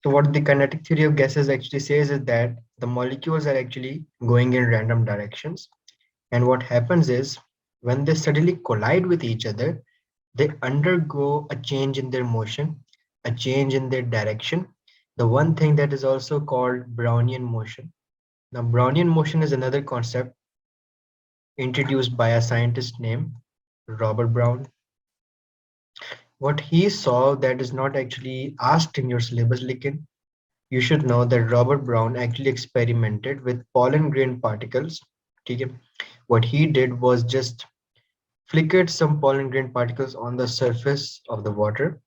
So what the kinetic theory of gases actually says is that the molecules are actually going in random directions. And what happens is when they suddenly collide with each other, they undergo a change in their motion, a change in their direction. The one thing that is also called Brownian motion. Now, Brownian motion is another concept introduced by a scientist named Robert Brown. What he saw that is not actually asked in your syllabus, लेकिन you should know that Robert Brown actually experimented with pollen grain particles. ठीक है? What he did was just flickered some pollen grain particles on the surface of the water,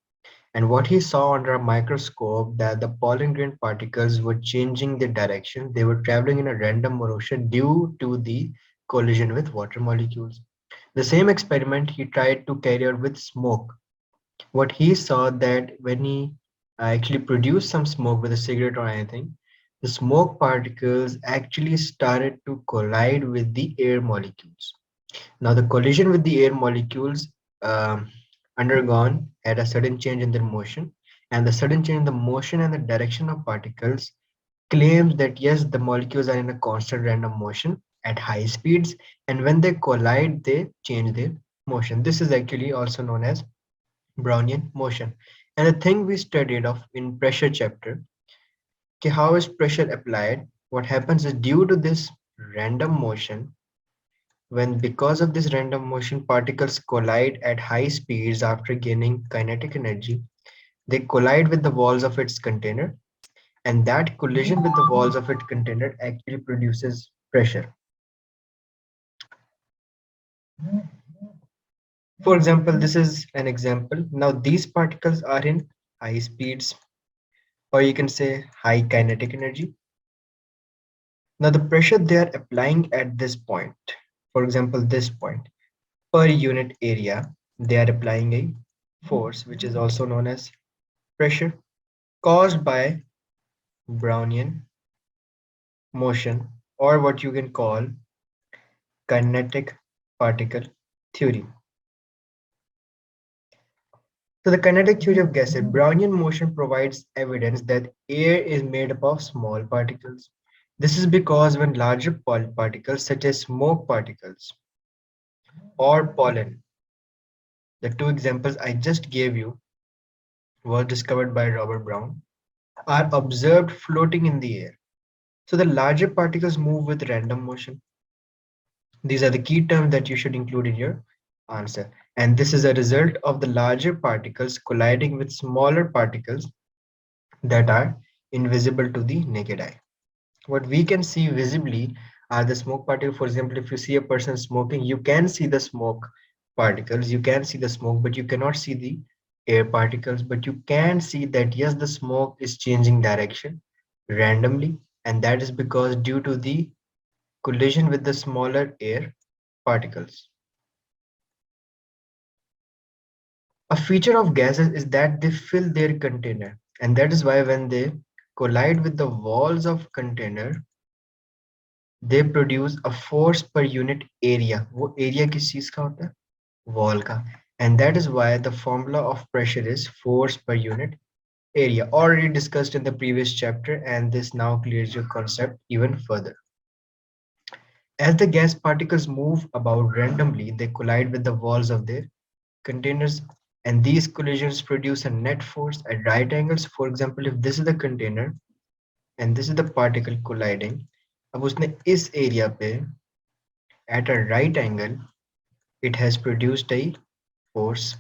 and what he saw under a microscope that the pollen grain particles were changing their direction. They were traveling in a random motion due to the collision with water molecules. The same experiment he tried to carry out with smoke. What he saw that when he actually produced some smoke with a cigarette or anything, the smoke particles actually started to collide with the air molecules. Now, the collision with the air molecules undergone had a sudden change in their motion, and the sudden change in the motion and the direction of particles claims that yes, the molecules are in a constant random motion at high speeds, and when they collide, they change their motion. This is actually also known as Brownian motion. And the thing we studied of in pressure chapter, okay, how is pressure applied? What happens is due to this random motion, when because of this random motion particles collide at high speeds after gaining kinetic energy, they collide with the walls of its container, and that collision with the walls of its container actually produces pressure. For example, this is an example. Now these particles are in high speeds, or you can say high kinetic energy. Now the pressure they are applying at this point, for example, this point, per unit area, they are applying a force which is also known as pressure caused by Brownian motion, or what you can call kinetic particle theory. So the kinetic theory of gases, Brownian motion provides evidence that air is made up of small particles. This is because when larger particles such as smoke particles or pollen, the two examples I just gave you were discovered by Robert Brown, are observed floating in the air. So the larger particles move with random motion. These are the key terms that you should include in your answer. And this is a result of the larger particles colliding with smaller particles that are invisible to the naked eye. What we can see visibly are the smoke particles. For example, if you see a person smoking, you can see the smoke particles, you can see the smoke, but you cannot see the air particles. But you can see that yes, the smoke is changing direction randomly, and that is because due to the collision with the smaller air particles. A feature of gases is that they fill their container, and that is why when they collide with the walls of container, they produce a force per unit area. वो area किस चीज का होता है? Wall का. And that is why the formula of pressure is force per unit area, already discussed in the previous chapter, and this now clears your concept even further. As the gas particles move about randomly, they collide with the walls of their containers, and these collisions produce a net force at right angles. For example, if this is the container and this is the particle colliding, अब उसने इस area पे at a right angle, it has produced a force,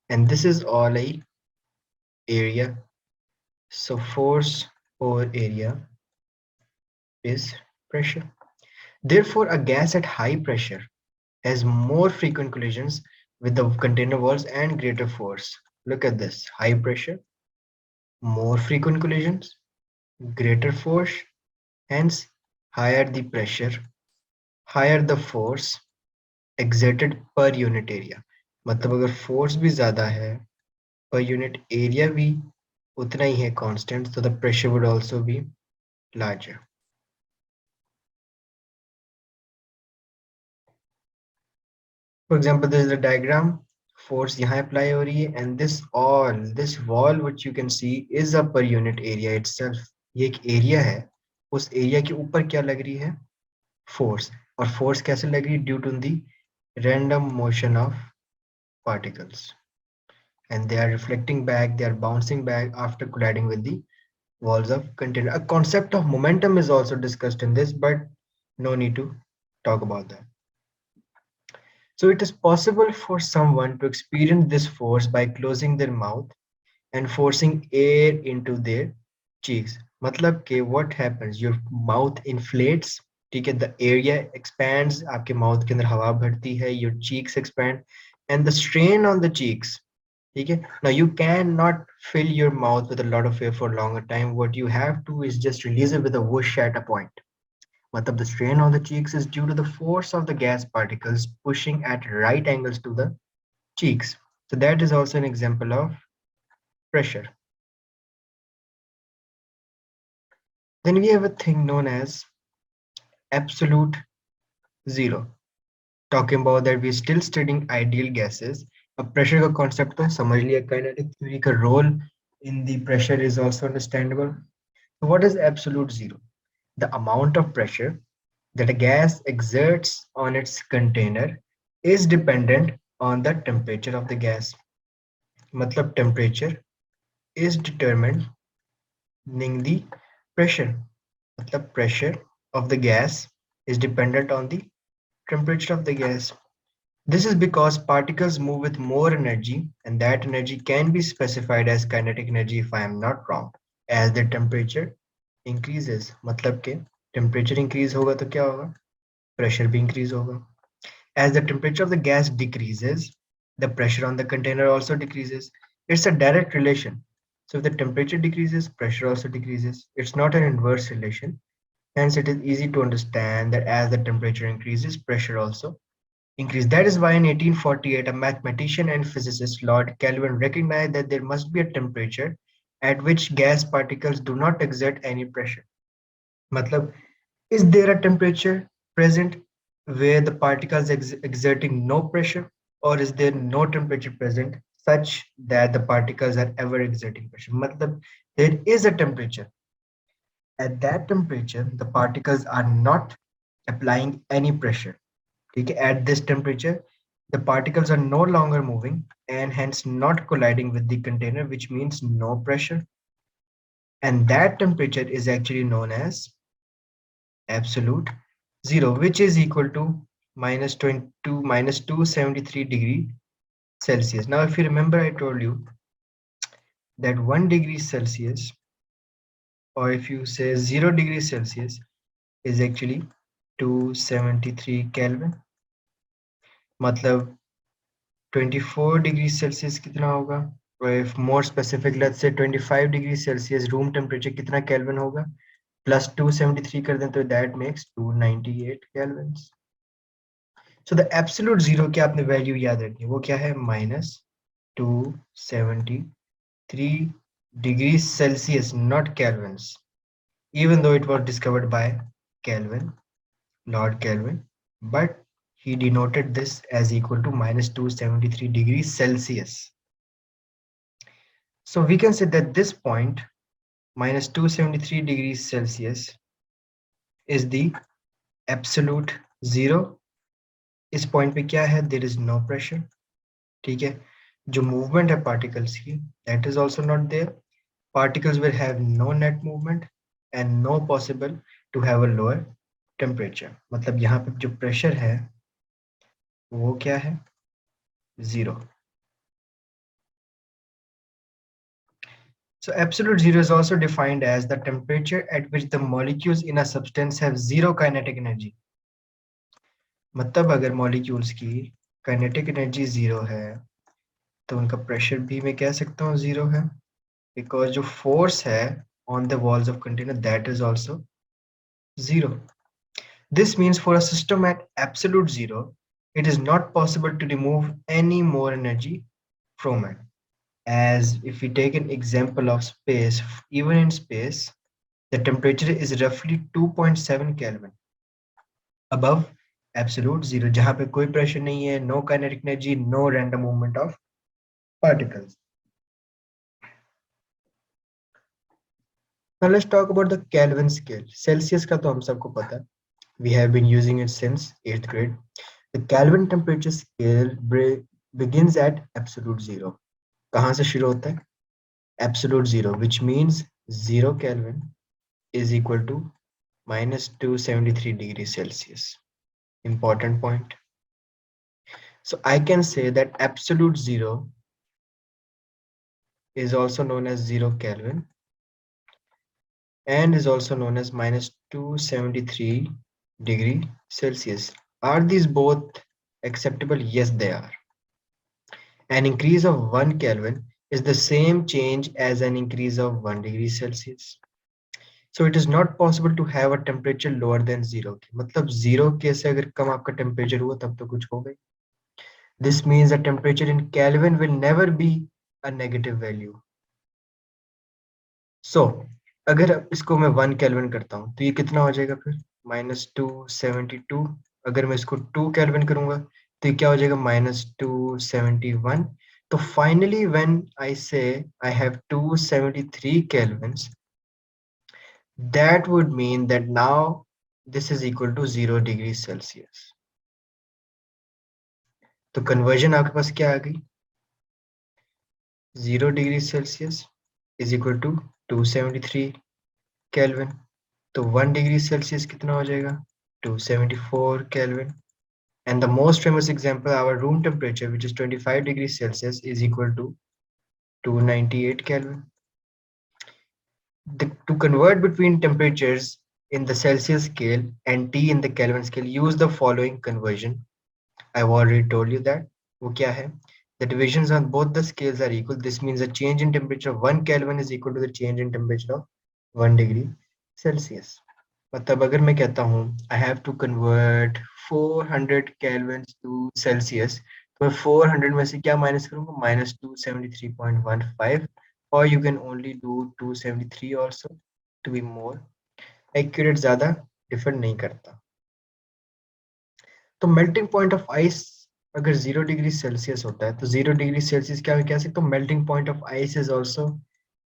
and this is all a area. So force over area is pressure. Therefore, a gas at high pressure has more frequent collisions with the container walls and greater force. Look at this: high pressure, more frequent collisions, greater force. Hence, higher the pressure, higher the force exerted per unit area. मतलब अगर force भी ज़्यादा है, per unit area भी उतना ही है constant, so the pressure would also be larger. For example, this is the diagram force यहाँ apply हो रही है, and this wall which you can see is a per unit area itself. ये एक area है, उस area के ऊपर क्या लग रही है? Force. और force कैसे लग रही है? Due to the random motion of particles, and they are reflecting back, they are bouncing back after colliding with the walls of container. A concept of momentum is also discussed in this, but no need to talk about that. So it is possible for someone to experience this force by closing their mouth and forcing air into their cheeks. मतलब कि what happens? Your mouth inflates, ठीक है? The area expands, आपके mouth के अंदर हवा भरती है, your cheeks expand, and the strain on the cheeks, ठीक है? Now you cannot fill your mouth with a lot of air for a longer time. What you have to is just release it with a whoosh at a point. Matlab the strain on the cheeks is due to the force of the gas particles pushing at right angles to the cheeks. So that is also an example of pressure. Then we have a thing known as absolute zero. Talking about that, we're still studying ideal gases. अब pressure का concept तो समझ लिया, kinetic theory का role in the pressure is also understandable. So what is absolute zero? The amount of pressure that a gas exerts on its container is dependent on the temperature of the gas. मतलब temperature is determining the pressure. मतलब pressure of the gas is dependent on the temperature of the gas. This is because particles move with more energy, and that energy can be specified as kinetic energy if I am not wrong, as the temperature increases. मतलब के temperature increase होगा तो क्या होगा? Pressure भी increase होगा. As the temperature of the gas decreases, the pressure on the container also decreases. It's a direct relation. So if the temperature decreases, pressure also decreases. It's not an inverse relation. Hence, it is easy to understand that as the temperature increases, pressure also increases. That is why in 1848, a mathematician and physicist, Lord Kelvin, recognized that there must be a temperature at which gas particles do not exert any pressure. Matlab, is there a temperature present where the particles exerting no pressure, or is there no temperature present such that the particles are ever exerting pressure? Matlab, there is a temperature. At that temperature, the particles are not applying any pressure. Okay? At this temperature, the particles are no longer moving and hence not colliding with the container, which means no pressure. And that temperature is actually known as absolute zero, which is equal to minus 22 minus 273 degree Celsius. Now, if you remember, I told you that 1 degree Celsius, or if you say 0 degrees Celsius, is actually 273 Kelvin. मतलब 24 degrees Celsius कितना होगा? Or if more specific, let's say 25 degrees Celsius room temperature कितना Kelvin होगा? Plus 273 कर दें तो that makes 298 kelvins. So the absolute zero की आपने value याद रखनी है, वो क्या है? Minus 273 degrees Celsius, not kelvins, even though it was discovered by Kelvin, Lord Kelvin, but he denoted this as equal to minus 273 degrees Celsius. So we can say that this point, minus 273 degrees Celsius, is the absolute zero. इस point पे क्या है? There is no pressure. ठीक है? जो movement है particles की, that is also not there. Particles will have no net movement and no possible to have a lower temperature. मतलब यहाँ पे जो pressure है वो क्या है? Zero. So absolute zero is also defined as the temperature at which the molecules in a substance have zero kinetic energy. मतलब अगर molecules की kinetic energy zero है तो उनका pressure भी मैं कह सकता हूँ zero है, because जो force है on the walls of container, that is also zero. This means for a system at absolute zero, it is not possible to remove any more energy from it. As if we take an example of space, even in space, the temperature is roughly 2.7 Kelvin above absolute zero, जहां पे कोई pressure नहीं है, no kinetic energy, no random movement of particles. Now let's talk about the Kelvin scale. Celsius का तो हम सबको पता है. We have been using it since 8th grade. The Kelvin temperature scale begins at absolute zero. कहाँ से शुरू होता है? Absolute zero, which means 0 Kelvin is equal to minus 273 degrees Celsius. Important point. So I can say that absolute zero is also known as 0 Kelvin and is also known as minus 273 degree Celsius. Are these both acceptable? Yes, they are. An increase of 1 Kelvin is the same change as an increase of 1 degree Celsius. So it is not possible to have a temperature lower than 0 K. मतलब 0 K से अगर कम आपका temperature हुआ तब तो कुछ हो गई. This means the temperature in Kelvin will never be a negative value. So अगर इसको मैं 1 केल्विन करता हूँ तो ये कितना हो जाएगा फिर -272. अगर मैं इसको 2 केल्विन करूंगा तो ये क्या हो जाएगा -271. तो फाइनली व्हेन आई से I have 273 Kelvin's, that would mean that now this is equal to 0 degrees Celsius. तो कन्वर्जन आपके पास क्या आ गई? 0 degree Celsius is equal to 273 Kelvin. तो 1 डिग्री सेल्सियस कितना हो जाएगा? 274 Kelvin. And the most famous example, our room temperature, which is 25 degrees Celsius, is equal to 298 Kelvin. To convert between temperatures in the Celsius scale and T in the Kelvin scale, use the following conversion. I've already told you that. वो क्या है? The divisions on both the scales are equal. This means the change in temperature of 1 Kelvin is equal to the change in temperature of 1 degree Celsius. मतलब अगर मैं कहता हूँ I have to convert 400 kelvins to Celsius, तो मैं 400 में से क्या माइनस करूँगा? -273.15. or you can only do 273 also to be more accurate. ज़्यादा डिफर नहीं करता. तो मेल्टिंग पॉइंट ऑफ आइस अगर 0 डिग्री सेल्सियस होता है तो 0 डिग्री सेल्सियस क्या कह सकते हो? Melting point of ice is also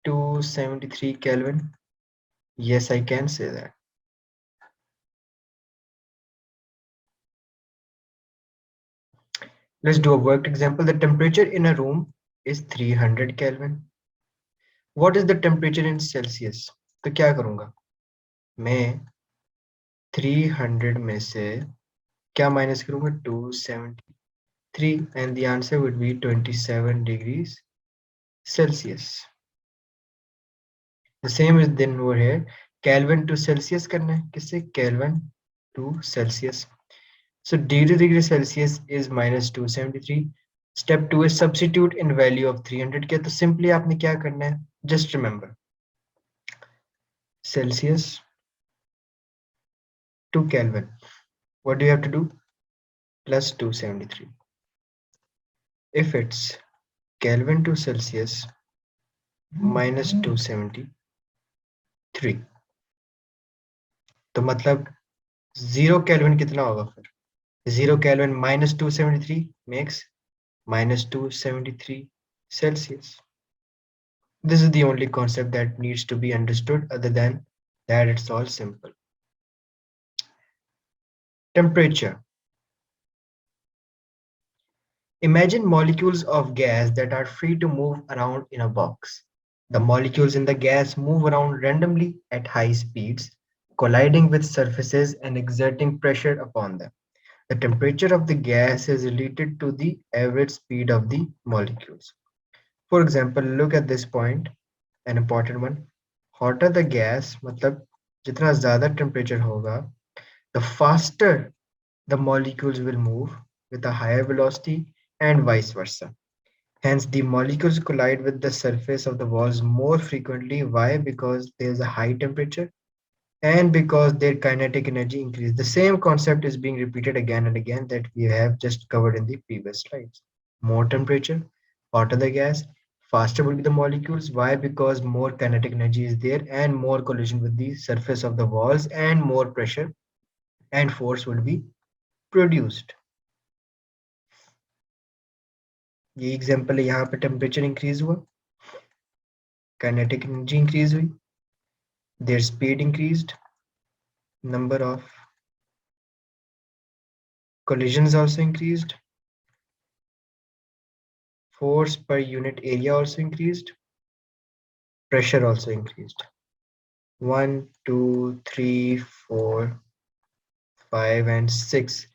273 Kelvin. Yes, I can say that. Let's do a worked example. The temperature in a room is 300 Kelvin. What is the temperature in Celsius? तो क्या करूँगा? मैं 300 में से क्या माइनस करूँगा? 273 and the answer would be 27 degrees Celsius. The same is then over here. Kelvin to Celsius करना है. किससे? Kelvin to Celsius. So degree Celsius is -273. Step 2 is substitute in value of 300 के. तो simply आपने क्या करना है? Just remember Celsius to Kelvin. What do you have to do? Plus 273. If it's Kelvin to Celsius minus 273, तो मतलब 0 Kelvin कितना होगा फिर? 0 Kelvin minus 273 makes -273 Celsius. This is the only concept that needs to be understood. Other than that, it's all simple. Temperature. Imagine molecules of gas that are free to move around in a box. The molecules in the gas move around randomly at high speeds, colliding with surfaces and exerting pressure upon them. The temperature of the gas is related to the average speed of the molecules. For example, look at this point, an important one. Hotter the gas, मतलब जितना ज़्यादा temperature होगा, the faster the molecules will move with a higher velocity and vice versa. Hence, the molecules collide with the surface of the walls more frequently. Why? Because there's a high temperature and because their kinetic energy increases. The same concept is being repeated again and again that we have just covered in the previous slides. More temperature, hotter the gas, faster will be the molecules. Why? Because more kinetic energy is there and more collision with the surface of the walls and more pressure and force would be produced. ये example है, यहाँ पे temperature increase हुआ, kinetic energy increase हुई, their speed increased, number of collisions also increased, force per unit area also increased, pressure also increased. 1, 2, 3, 4, 5, and 6.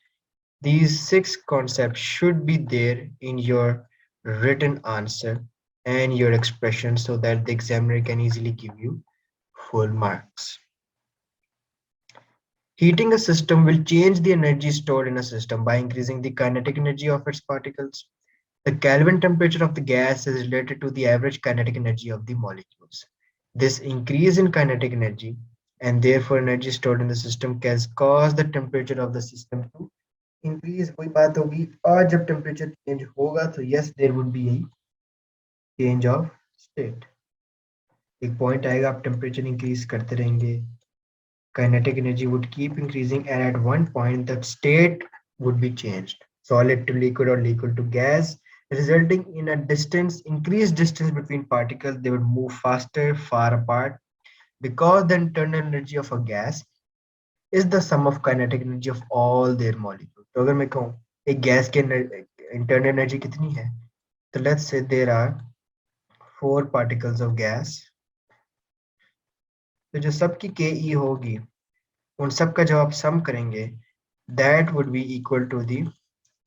These 6 concepts should be there in your written answer and your expression so that the examiner can easily give you full marks. Heating a system will change the energy stored in a system by increasing the kinetic energy of its particles. The Kelvin temperature of the gas is related to the average kinetic energy of the molecules. This increase in kinetic energy and therefore energy stored in the system can cause the temperature of the system to increase. वही बात होगी, और जब temperature change होगा तो yes there would be a change of state. एक point आएगा, आप temperature increase करते रहेंगे, kinetic energy would keep increasing, and at one point the state would be changed, solid to liquid or liquid to gas, resulting in a increased distance between particles. They would move faster, far apart, because the internal energy of a gas is the sum of kinetic energy of all their molecules. तो अगर मैं कहूँ एक gas के internal energy कितनी है, तो let's say there are 4 particles of gas, तो जो सबकी ke होगी उन सब का जब आप सम करेंगे, that would be equal to the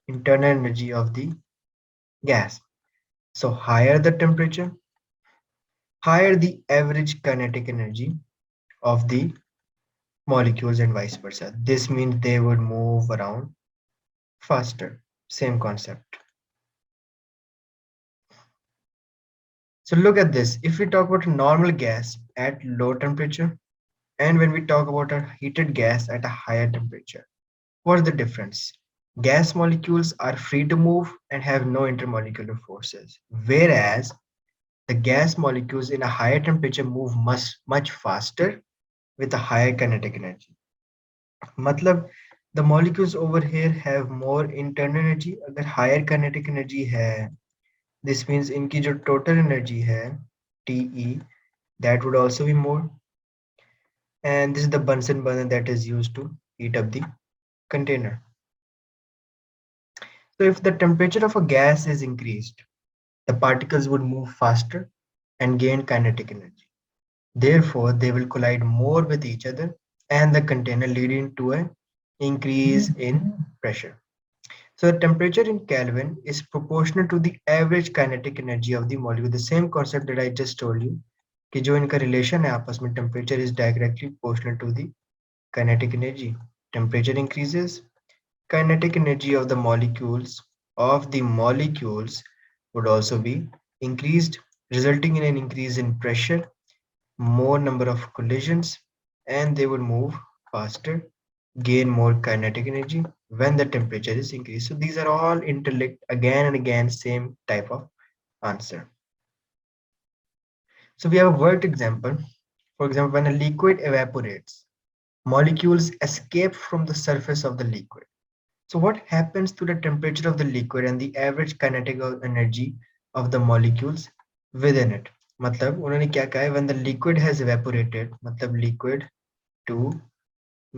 internal energy of the gas. So higher the temperature, higher the average kinetic energy of the molecules and vice versa. This means they would move around faster. Same concept. So look at this. If we talk about a normal gas at low temperature, and when we talk about a heated gas at a higher temperature, what's the difference? Gas molecules are free to move and have no intermolecular forces, whereas the gas molecules in a higher temperature move much faster with a higher kinetic energy. मतलब the molecules over here have more internal energy. अगर higher kinetic energy है, this means इनकी जो total energy है, TE, that would also be more. And this is the Bunsen burner that is used to heat up the container. So if the temperature of a gas is increased, the particles would move faster and gain kinetic energy. Therefore, they will collide more with each other and the container, leading to an increase in pressure. So the temperature in Kelvin is proportional to the average kinetic energy of the molecule. The same concept that I just told you, कि जो इनका relation है आपस में, temperature is directly proportional to the kinetic energy. Temperature increases, kinetic energy of the molecules would also be increased, resulting in an increase in pressure, more number of collisions, and they would move faster, gain more kinetic energy when the temperature is increased. So these are all interlinked, again and again, same type of answer. So we have a worked example. For example, when a liquid evaporates, molecules escape from the surface of the liquid. So what happens to the temperature of the liquid and the average kinetic energy of the molecules within it? मतलब उन्होंने क्या कहा है, when the liquid has evaporated, मतलब liquid to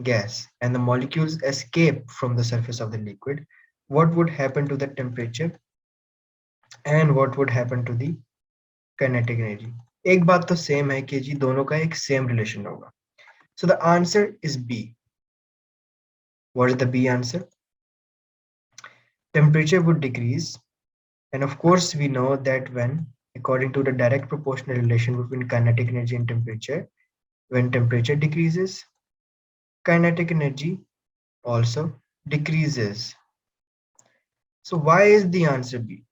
gas, and the molecules escape from the surface of the liquid, what would happen to the temperature and what would happen to the kinetic energy? एक बात तो same है कि जी दोनों का एक same relation होगा. So the answer is B. What is the B answer? Temperature would decrease, and of course we know that when, according to the direct proportional relation between kinetic energy and temperature, when temperature decreases, kinetic energy also decreases. So why is the answer B?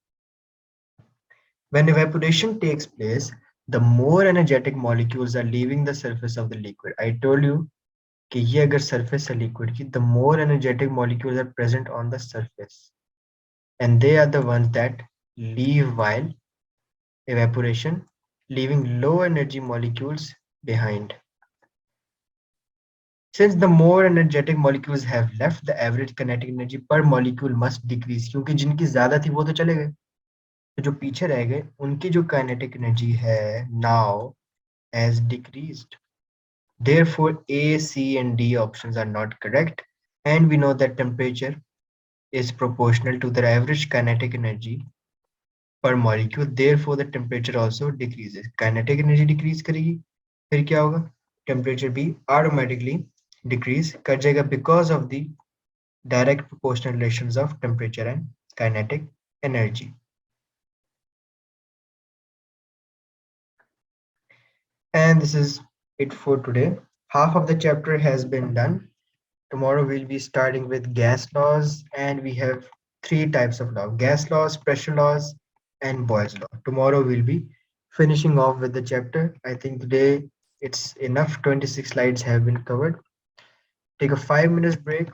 When evaporation takes place, the more energetic molecules are leaving the surface of the liquid. I told you कि ये अगर surface है liquid की, the more energetic molecules are present on the surface, and they are the ones that leave while evaporation, leaving low energy molecules behind. Since the more energetic molecules have left, the average kinetic energy per molecule must decrease. क्योंकि जिनकी ज्यादा थी वो तो चले गए, तो जो पीछे रह गए उनकी जो kinetic energy है now has decreased. Therefore, A, C, and D options are not correct. And we know that temperature is proportional to the average kinetic energy per molecule. Therefore, the temperature also decreases. Kinetic energy decrease करेगी, फिर क्या होगा? Temperature भी automatically decrease कर जाएगा because of the direct proportional relations of temperature and kinetic energy. And this is it for today. Half of the chapter has been done. Tomorrow we'll be starting with gas laws, and we have three types of law: gas laws, pressure laws, and Boyle's law. Tomorrow we'll be finishing off with the chapter. I think today it's enough. 26 slides have been covered. Take a 5 minutes break,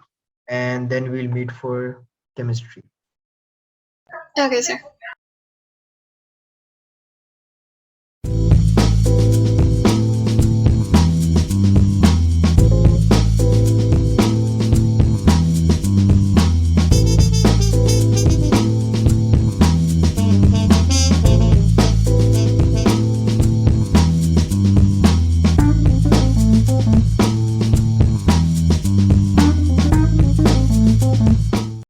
and then we'll meet for chemistry. Okay, sir.